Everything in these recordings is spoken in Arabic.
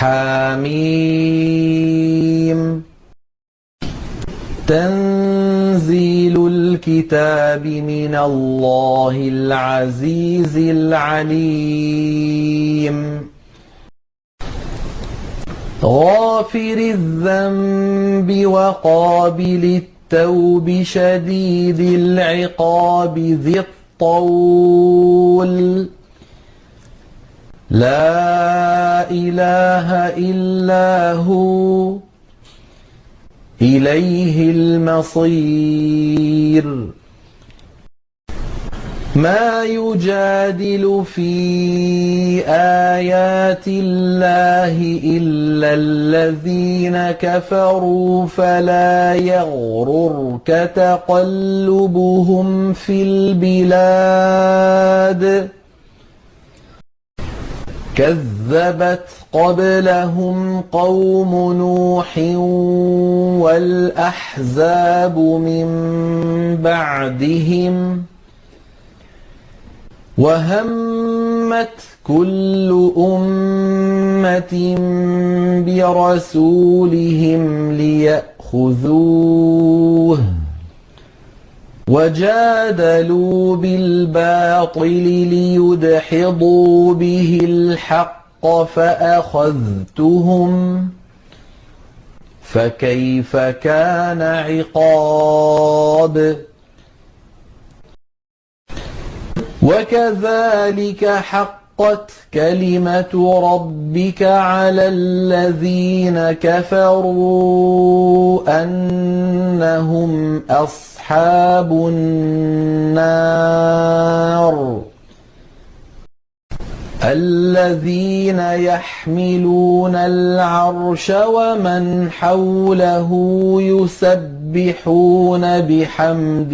حم تنزيل الكتاب من الله العزيز العليم غافر الذنب وقابل التوب شديد العقاب ذي الطول لا إله إلا هو إليه المصير ما يجادل في آيات الله إلا الذين كفروا فلا يغررك تقلبهم في البلاد كذبت قبلهم قوم نوح والأحزاب من بعدهم وهمت كل أمة برسولهم ليأخذوه وجادلوا بالباطل ليدحضوا به الحق فأخذتهم فكيف كان عقاب وكذلك حقت كلمة ربك على الذين كفروا أنهم أصحاب النار الذين يحملون العرش ومن حوله يسبحون بحمد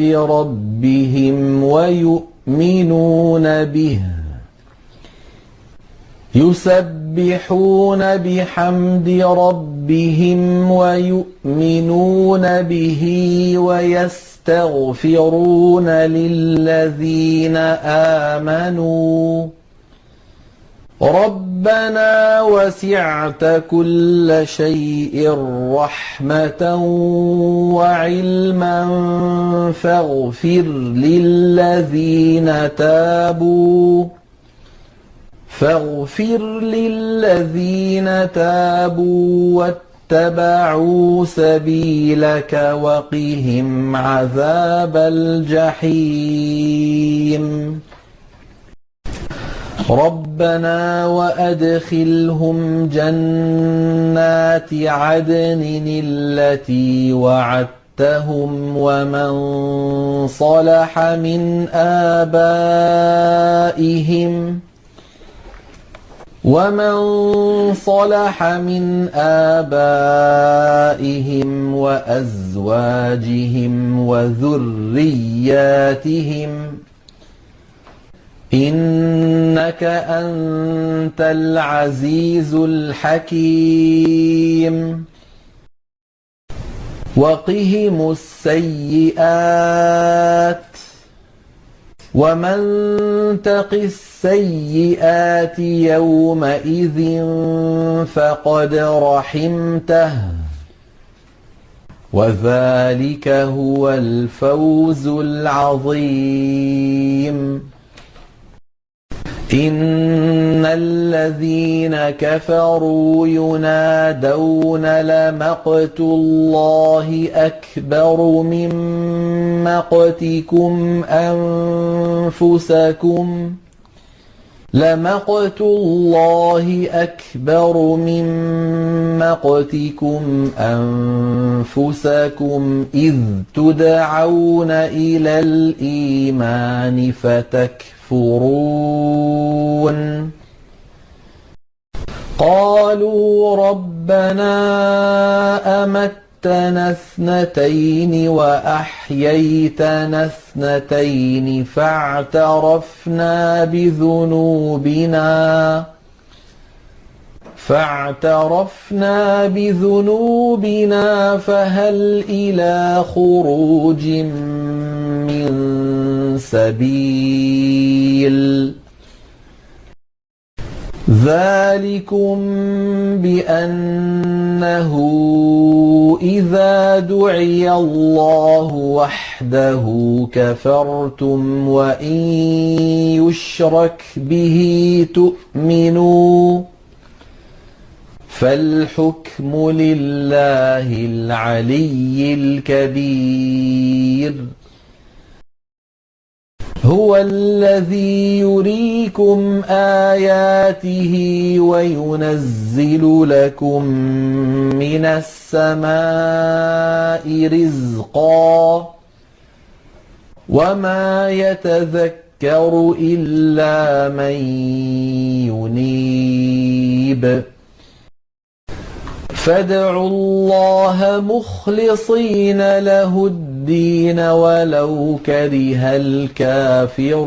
ربهم ويؤمنون به ويستغفرون للذين آمنوا ربنا وسعت كل شيء رحمة وعلما فاغفر للذين تابوا واتبعوا سبيلك وقهم عذاب الجحيم ربنا وأدخلهم جنات عدن التي وعدتهم ومن صلح من آبائهم وأزواجهم وذرياتهم إنك أنت العزيز الحكيم وقهم السيئات ومن تق السيئات يومئذ فقد رحمته وذلك هو الفوز العظيم إن الذين كفروا ينادون لمقت الله أكبر من مقتكم أنفسكم إذ تدعون إلى الإيمان فتكفرون قالوا ربنا أمتنا اثنتين وأحييتنا اثنتين فاعترفنا بذنوبنا فهل إلى خروج من سبيل ذلكم بأنه إذا دعي الله وحده كفرتم وإن يشرك به تؤمنوا فالحكم لله العلي الكبير هو الذي يريكم آياته وينزل لكم من السماء رزقا وما يتذكر إلا من ينيب فادعوا الله مخلصين له الدين ولو كره الكافرون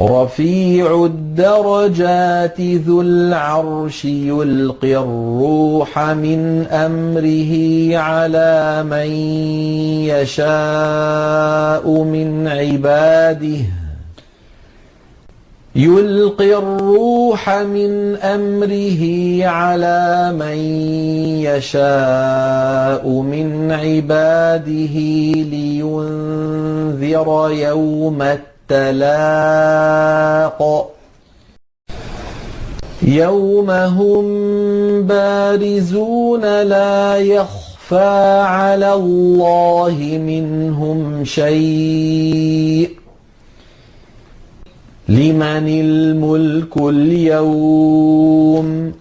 رفيع الدرجات ذو العرش يلقي الروح من أمره على من يشاء من عباده يلقي الروح من أمره على من يشاء من عباده لينذر يوم التلاق يوم هم بارزون لا يخفى على الله منهم شيء لمن الملك اليوم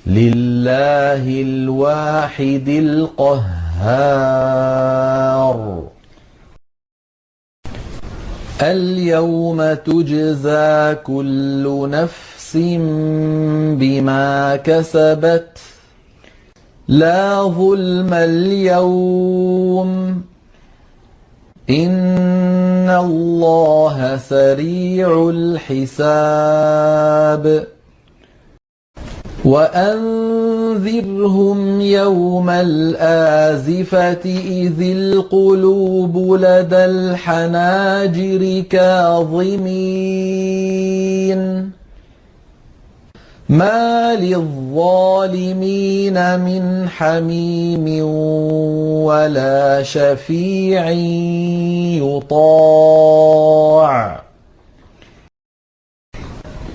لله الواحد القهار اليوم تجزى كل نفس بما كسبت لا ظلم اليوم إن الله سريع الحساب وأنذرهم يوم الآزفة إذ القلوب لدى الحناجر كاظمين ما للظالمين من حميم ولا شفيع يطاع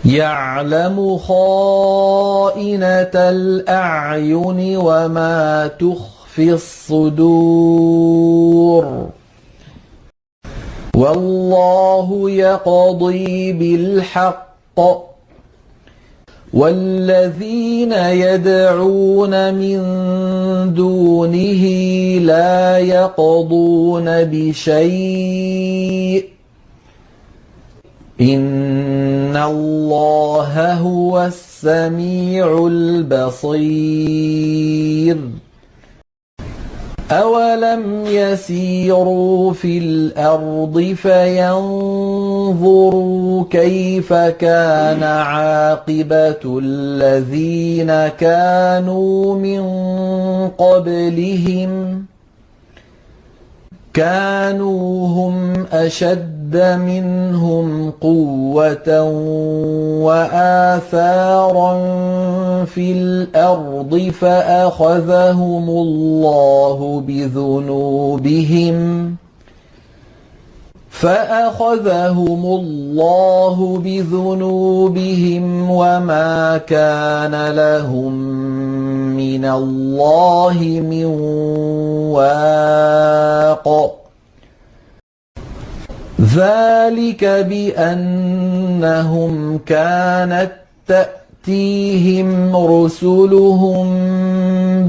يعلم خائنة الأعين وما تخفي الصدور والله يقضي بالحق والذين يدعون من دونه لا يقضون بشيء إن الله هو السميع البصير أولم يسيروا في الأرض فينظروا كيف كان عاقبة الذين كانوا من قبلهم كانوا هم أشد منهم قوة وآثارا في الأرض فأخذهم الله بذنوبهم وما كان لهم من الله من واق ذلك بأنهم كانت تأتيهم رسلهم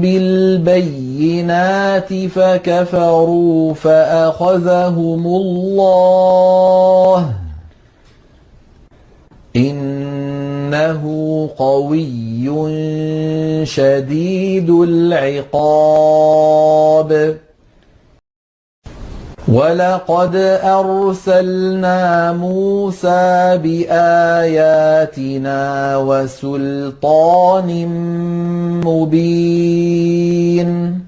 بالبينات فكفروا فأخذهم الله إنه قوي شديد العقاب ولقد أرسلنا موسى بآياتنا وسلطان مبين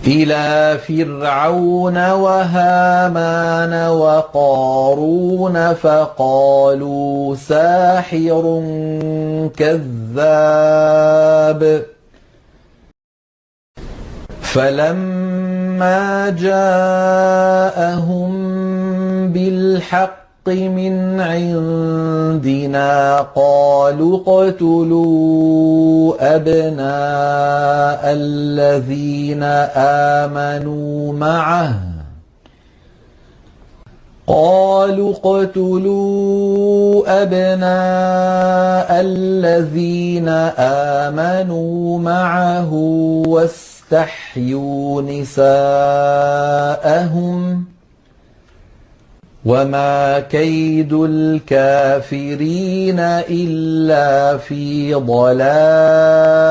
إلى فرعون وهامان وقارون فقالوا ساحر كذاب فلما جاءهم بالحق من عندنا قالوا اقتلوا أبناء الذين آمنوا معه واستحيوا نساءهم وما كيد الكافرين إلا في ضلال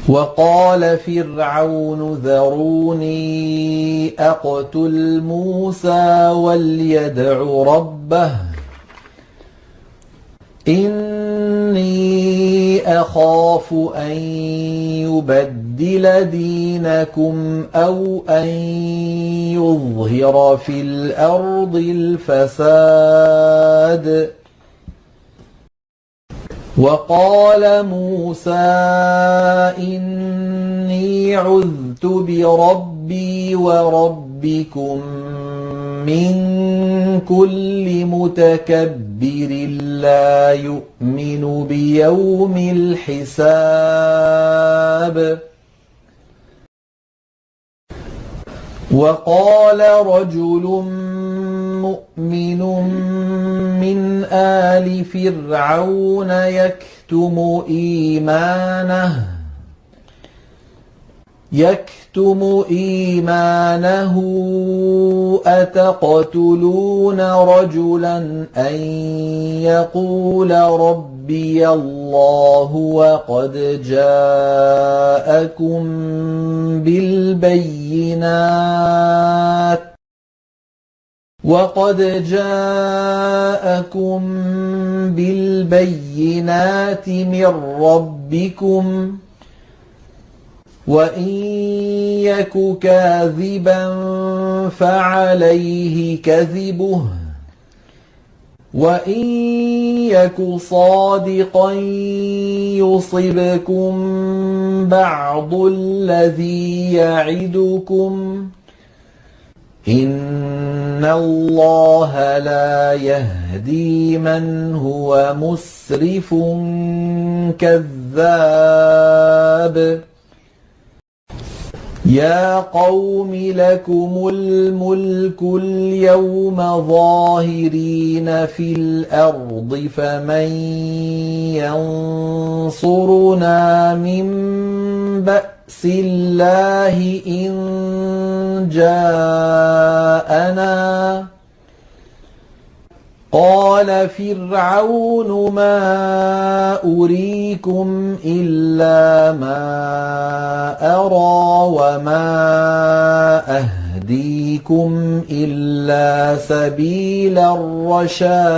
وقال فرعون ذروني أقتل موسى وليدع ربه إني أخاف أن يبدل دينكم أو أن يظهر في الأرض الفساد وقال موسى إني عذت بربي وربكم من كل متكبر لا يؤمن بيوم الحساب وقال رجل مؤمن من آل فرعون يكتم إيمانه أتقتلون رجلا أن يقول ربي الله وقد جاءكم بالبينات من ربكم وإن يك كاذبا فعليه كذبه وإن يك صادقا يصبكم بعض الذي يعدكم إن الله لا يهدي من هو مسرف كذاب يا قوم لكم الملك اليوم ظاهرين في الأرض فمن ينصرنا من بأس الله إن جاءنا قال فرعون ما أريكم إلا ما أرى وما أهديكم إلا سبيل الرشاد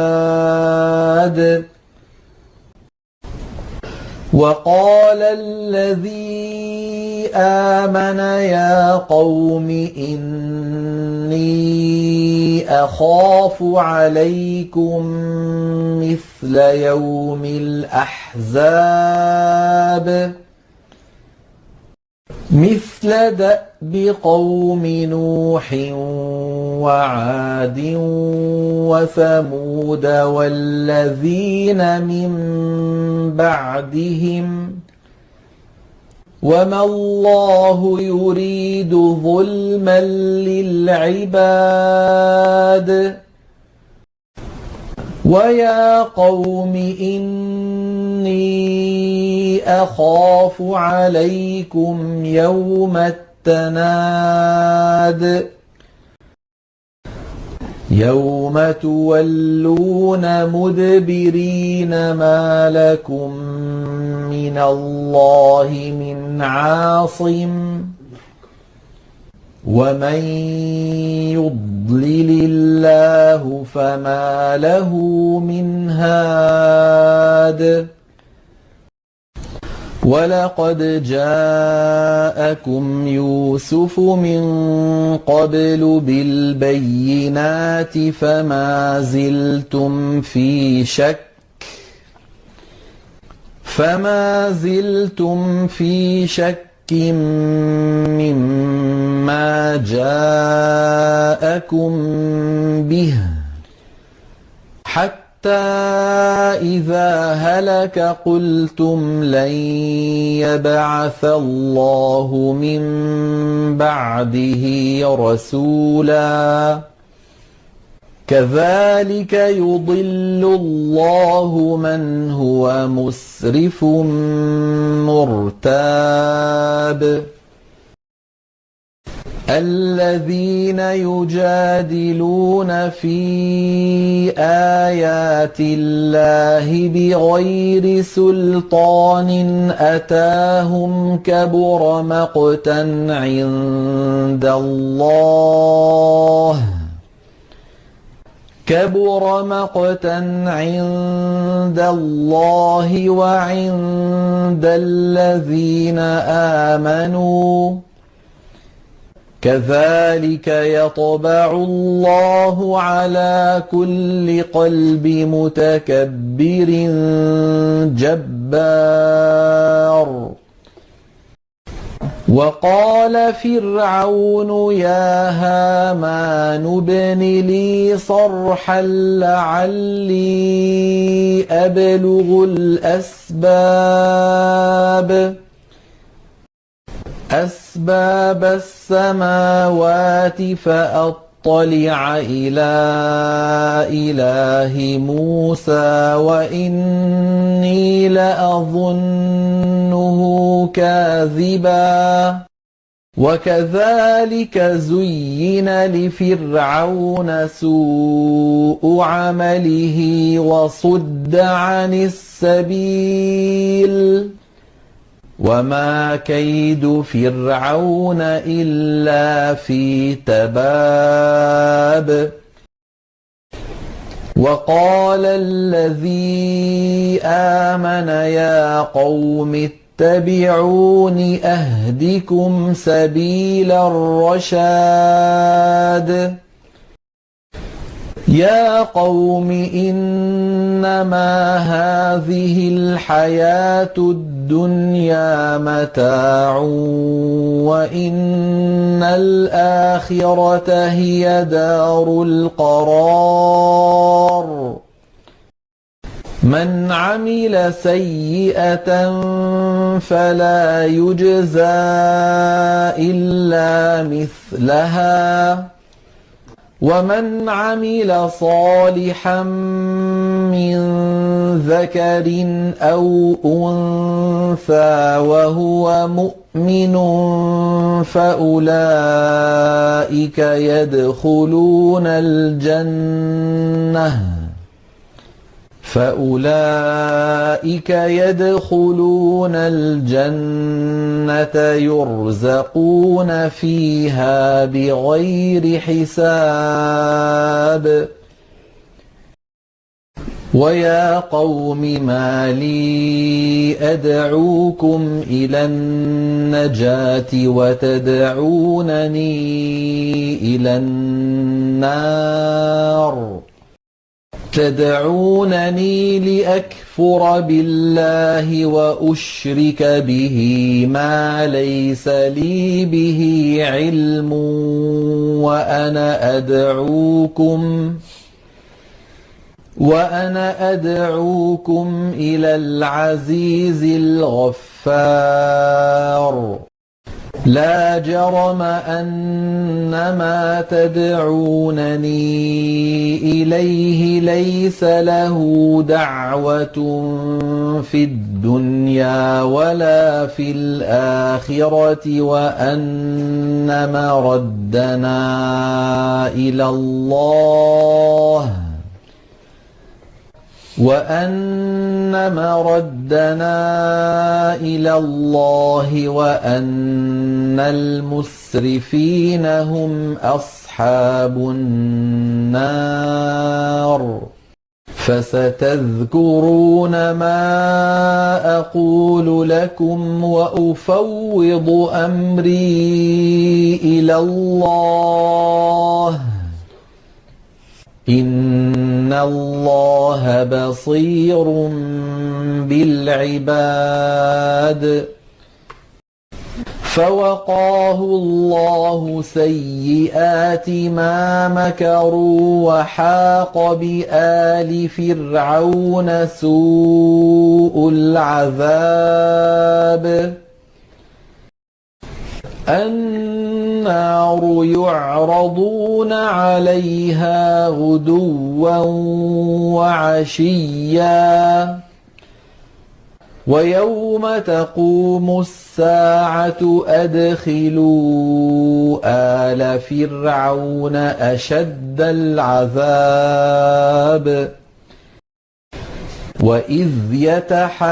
وقال الذي آمن يا قوم إني أخاف عليكم مثل يوم الأحزاب مثل دأب قوم نوح وعاد وثمود والذين من بعدهم وما الله يريد ظلما للعباد ويا قوم إني أخاف عليكم يوم التناد يوم تولون مدبرين ما لكم من الله من عاصم ومن يضلل الله فما له من هاد وَلَقَدْ جَاءَكُمْ يُوسُفُ مِن قَبْلُ بِالْبَيِّنَاتِ فَمَا زِلْتُمْ فِي شَكٍّ مِّمَّا جَاءَكُم بِهِ حَتَّىٰ إِذَا هَلَكَ قُلْتُمْ لَن يَبْعَثَ اللَّهُ مِن بَعْدِهِ رَسُولًا كَذَٰلِكَ يُضِلُّ اللَّهُ مَنْ هُوَ مُسْرِفٌ مُّرْتَابٌ الَّذِينَ يُجَادِلُونَ فِي آيَاتِ اللَّهِ بِغَيْرِ سُلْطَانٍ أَتَاهُمْ كَبُرَ مَقْتًا عِندَ اللَّهِ وَعِندَ الَّذِينَ آمَنُوا كَذَٰلِكَ يَطْبَعُ اللَّهُ عَلَىٰ كُلِّ قَلْبِ مُتَكَبِّرٍ جَبَّارٍ وَقَالَ فِرْعَوْنُ يَا هَامَانُ ابْنِ لِي صَرْحًا لَّعَلِّي أَبْلُغُ أَسْبَابَ السَّمَاوَاتِ فَأَطَّلِعَ إِلَىٰ إِلَٰهِ مُوسَىٰ وَإِنِّي لَأَظُنُّهُ كَاذِبًا وَكَذَٰلِكَ زُيِّنَ لِفِرْعَوْنَ سُوءُ عَمَلِهِ وَصُدَّ عَنِ السَّبِيلِ وَمَا كَيْدُ فِرْعَوْنَ إِلَّا فِي تَبَابٍ وَقَالَ الَّذِي آمَنَ يَا قَوْمِ اتَّبِعُونِ أَهْدِكُمْ سَبِيلَ الرَّشَادِ يَا قَوْمِ إِنَّمَا هَٰذِهِ الْحَيَاةُ الدُّنْيَا مَتَاعٌ وَإِنَّ الْآخِرَةَ هِيَ دَارُ الْقَرَارِ مَنْ عَمِلَ سَيِّئَةً فَلَا يُجْزَىٰ إِلَّا مِثْلَهَا وَمَنْ عَمِلَ صَالِحًا مِّن ذَكَرٍ أَوْ أُنثَىٰ وَهُوَ مُؤْمِنٌ فَأُولَٰئِكَ يَدْخُلُونَ الْجَنَّةَ يُرْزَقُونَ فِيهَا بِغَيْرِ حِسَابٍ وَيَا قَوْمِ مَا لِي أَدْعُوكُمْ إِلَى النَّجَاةِ وَتَدْعُونَنِي إِلَى النَّارِ تدعونني لأكفر بالله وأشرك به ما ليس لي به علم وأنا أدعوكم إلى العزيز الغفار لا جرم أن ما تدعونني إليه ليس له دعوة في الدنيا ولا في الآخرة وأن مردنا إلى الله وأن المسرفين هم أصحاب النار فستذكرون ما أقول لكم وأفوض أمري إلى الله إن الله بصير بالعباد. فوقاه الله سيئات ما مكروا وحاق بآل فرعون سوء العذاب. النار يعرضون عليها غدوا وعشيا ويوم تقوم الساعة أدخلوا آل فرعون أشد العذاب. وإذ يتحاجون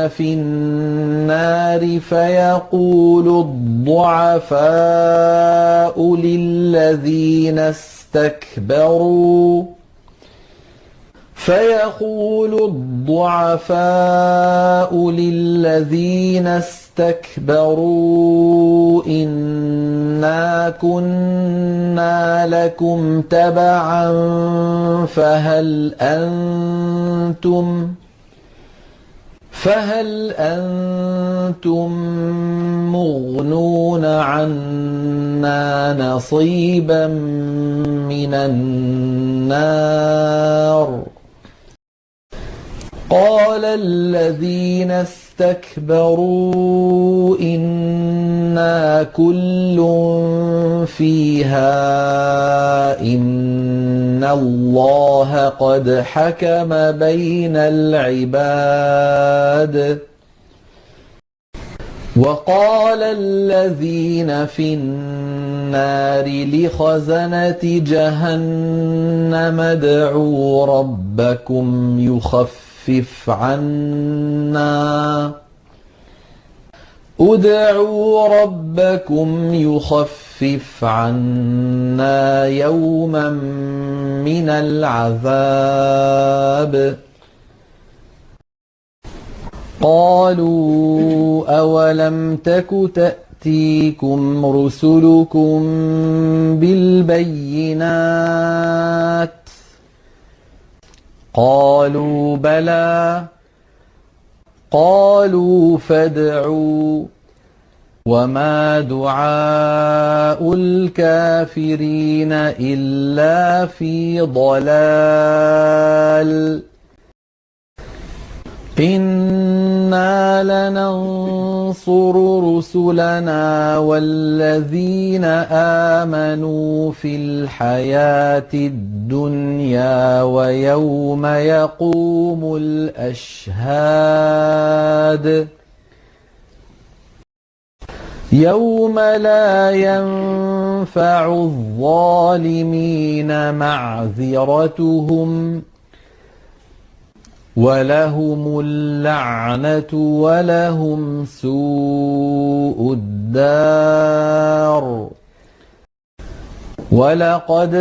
في النار فيقول الضعفاء للذين استكبروا إنا كنا لكم تبعا فهل أنتم مغنون عنا نصيبا من النار. قال الذين استكبروا إنا كل فيها إن الله قد حكم بين العباد. وقال الذين في النار لخزنة جهنم ادعوا ربكم يخفف عنا يوما من العذاب. قالوا أولم تك تأتيكم رسلكم بالبينات قالوا بلى. قالوا فادعوا وما دعاء الكافرين إلا في ضلال. إنا لننصر رسلنا والذين آمنوا في الحياة الدنيا ويوم يقوم الأشهاد يوم لا ينفع الظالمين معذرتهم ولهم اللعنة ولهم سوء الدار. ولقد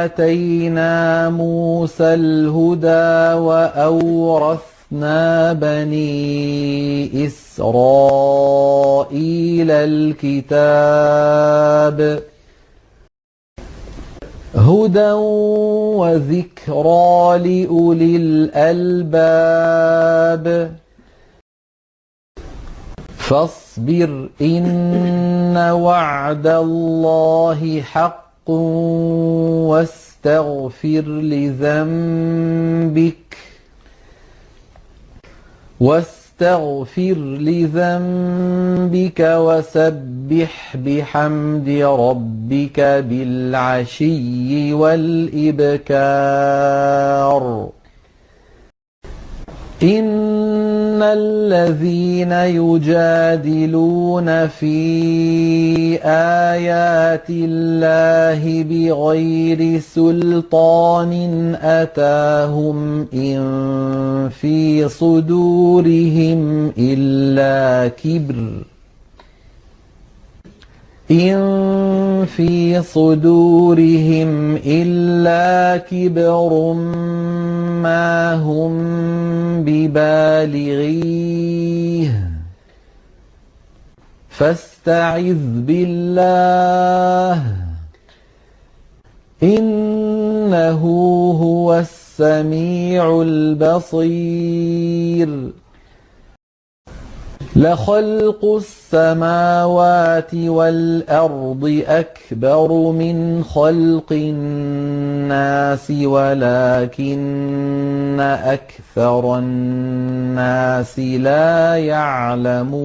آتينا موسى الهدى وأورثنا بني إسرائيل الكتاب هدى وذكرى لأولي الألباب. فاصبر إن وعد الله حق واستغفر لذنبك وسبح بحمد ربك بالعشي والإبكار. إن الذين يجادلون في آيات الله بغير سلطان أتاهم إن في صدورهم إن في صدورهم إلا كبر ما هم ببالغيه فاستعذ بالله إنه هو السميع البصير لخلق السماوات والأرض أكبر من خلق الناس ولكن أكثر الناس لا يعلمون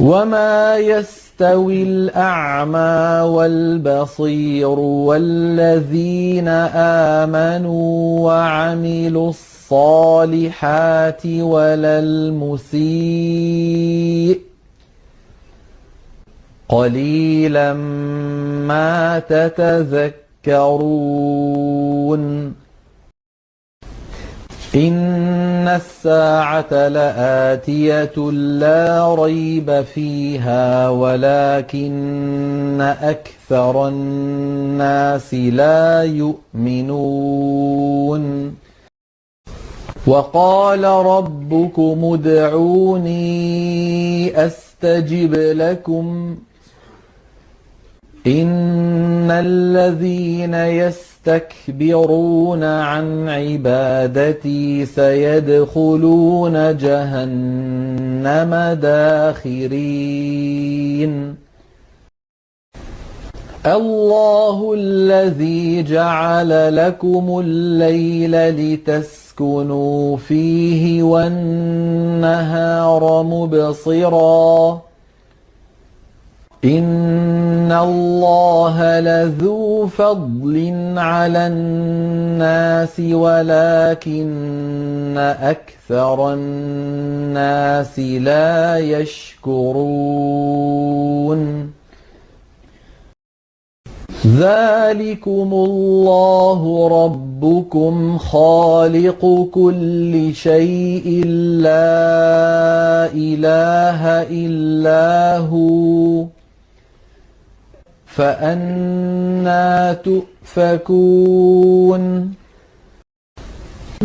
وما يستوي الأعمى والبصير والذين آمنوا وعملوا الصالحات ولا المسيء قليلا ما تتذكرون إن الساعة لآتية لا ريب فيها ولكن أكثر الناس لا يؤمنون وقال ربكم ادعوني أستجب لكم إن الذين يستكبرون عن عبادتي سيدخلون جهنم داخرين الله الذي جعل لكم الليل لتسكنوا فيه والنهار مبصرا إن الله لذو فضل على الناس ولكن أكثر الناس لا يشكرون ذلكم الله ربكم خالق كل شيء لا إله إلا هو فأنى تؤفكون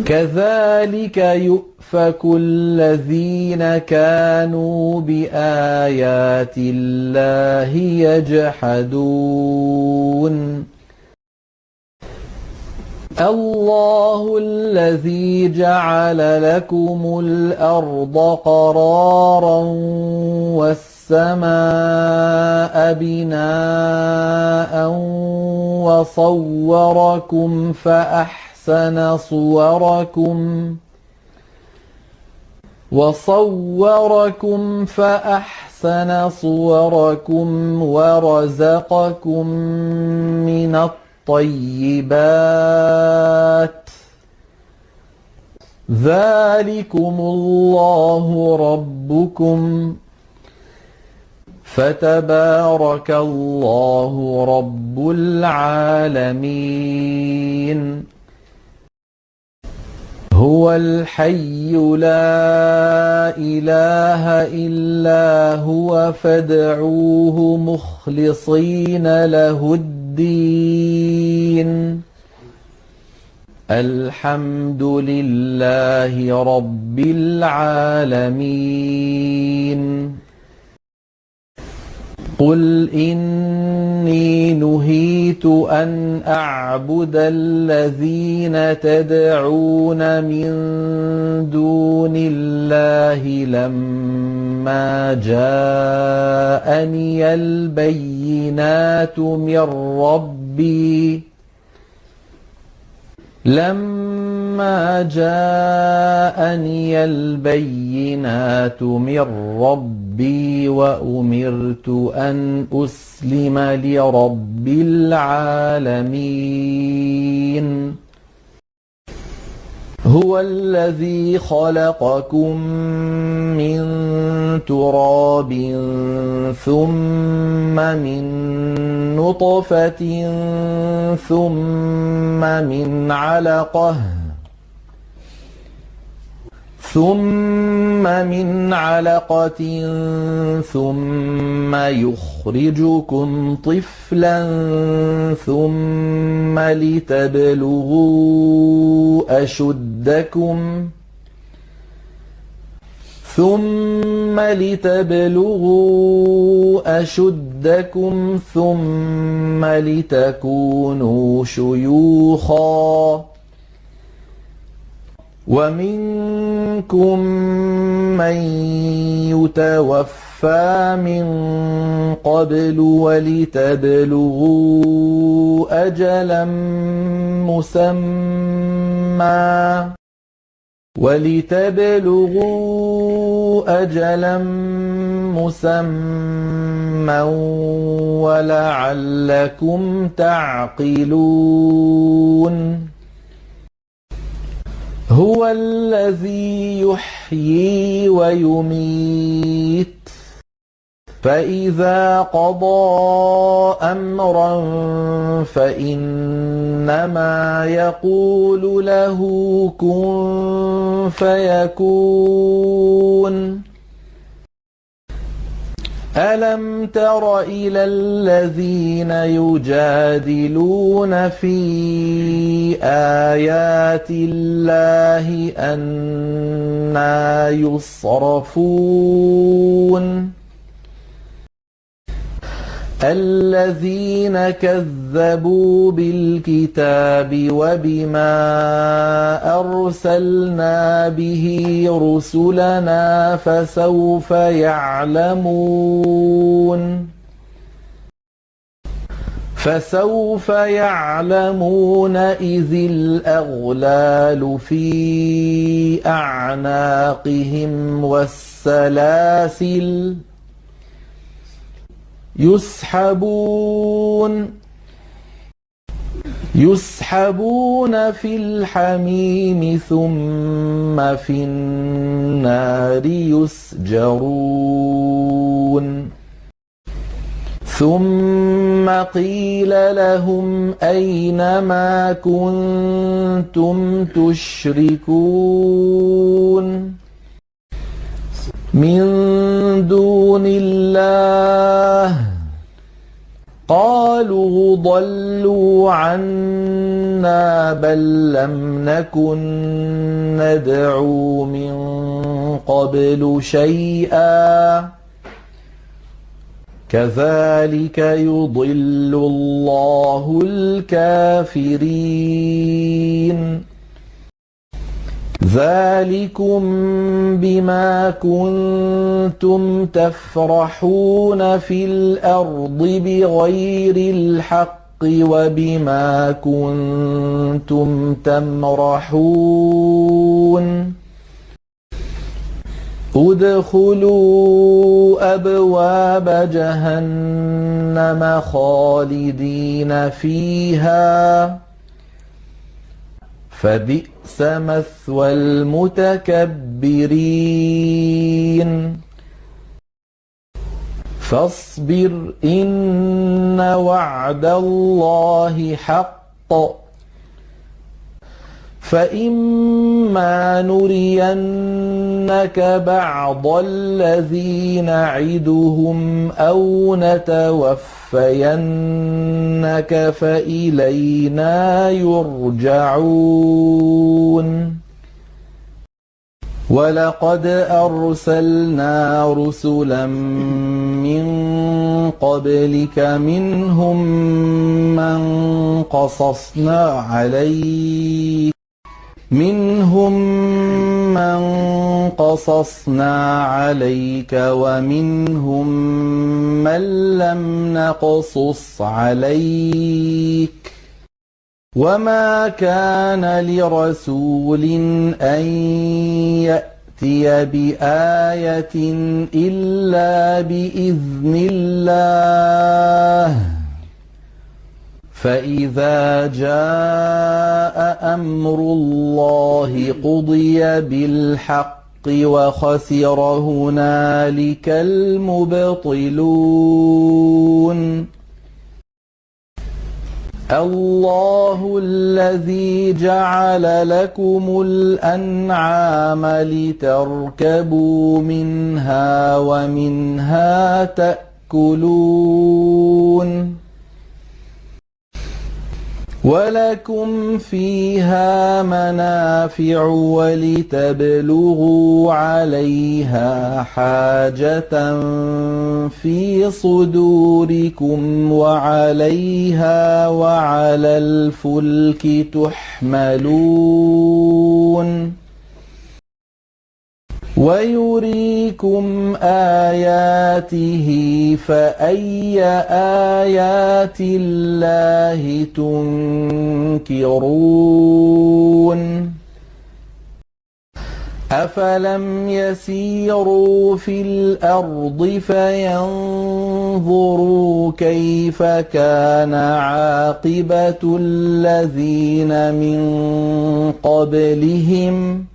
كذلك يؤفك الذين كانوا بآيات الله يجحدون الله الذي جعل لكم الأرض قرارا والسماء بناء وصوركم فأحسن صوركم ورزقكم من الطيبات ذلكم الله ربكم فتبارك الله رب العالمين هو الحي لا إله إلا هو فادعوه مخلصين له الدين الحمد لله رب العالمين قل إني نهيت أن أعبد الذين تدعون من دون الله لما جاءني البينات من ربي وأمرت أن أسلم لرب العالمين هو الذي خلقكم من تراب ثم من نطفة ثم ثم من علقة ثم يخرجكم طفلا ثم لتبلغوا أشدكم ثم لتكونوا شيوخا ومنكم من يتوفى من قبل ولتبلغوا أجلا مسمى ولعلكم تعقلون هو الذي يحيي ويميت فإذا قضى أمرا فإنما يقول له كن فيكون ألم تر إلى الذين يجادلون في آيات الله أنى يصرفون الذين كذبوا بالكتاب وبما أرسلنا به رسلنا فسوف يعلمون إذ الأغلال في أعناقهم والسلاسل يسحبون في الحميم ثم في النار يسجرون ثم قيل لهم أين ما كنتم تشركون من دون الله قالوا ضلوا عنا بل لم نكن ندعو من قبل شيئا كذلك يضل الله الكافرين ذلكم بما كنتم تفرحون في الأرض بغير الحق وبما كنتم تمرحون ادخلوا أبواب جهنم خالدين فيها فبئس مثوى المتكبرين فاصبر إن وعد الله حق فإما نرينك بعض الذي نعدهم أو نتوفينك فإلينا يرجعون ولقد أرسلنا رسلا من قبلك منهم من قصصنا عليك ومنهم من لم نقصص عليك وما كان لرسول أن يأتي بآية إلا بإذن الله فإذا جاء أمر الله قضي بالحق وخسر هنالك المبطلون الله الذي جعل لكم الأنعام لتركبوا منها ومنها تأكلون ولكم فيها منافع ولتبلغوا عليها حاجة في صدوركم وعليها وعلى الفلك تحملون ويريكم آياته فأي آيات الله تنكرون أفلم يسيروا في الأرض فينظروا كيف كان عاقبة الذين من قبلهم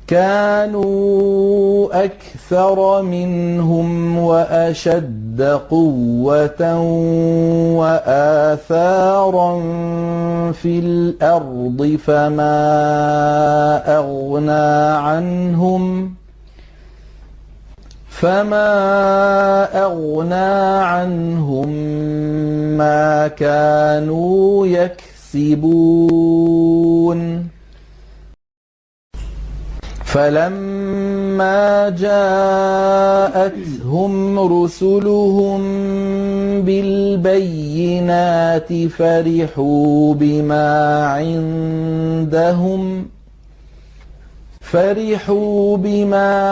كانوا أكثر منهم وأشد قوة وآثارا في الأرض فما أغنى عنهم ما كانوا يكسبون فلما جاءتهم رسلهم بالبينات فرحوا بما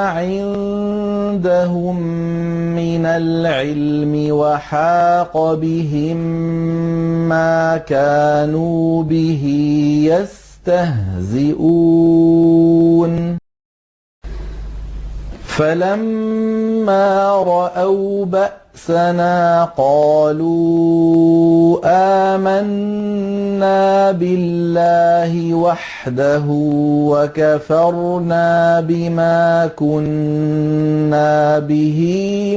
عندهم من العلم وحاق بهم ما كانوا به يستهزئون فلما رأوا بأسنا قالوا آمنا بالله وحده وكفرنا بما كنا به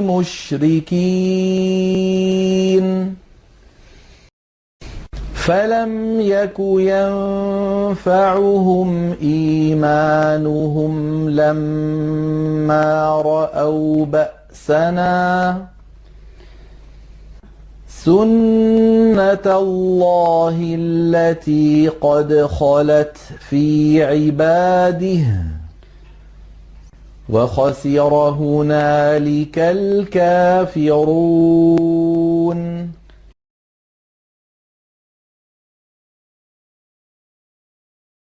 مشركين فلم يك ينفعهم إيمانهم لما رأوا بأسنا سنة الله التي قد خلت في عباده وخسر هنالك الكافرون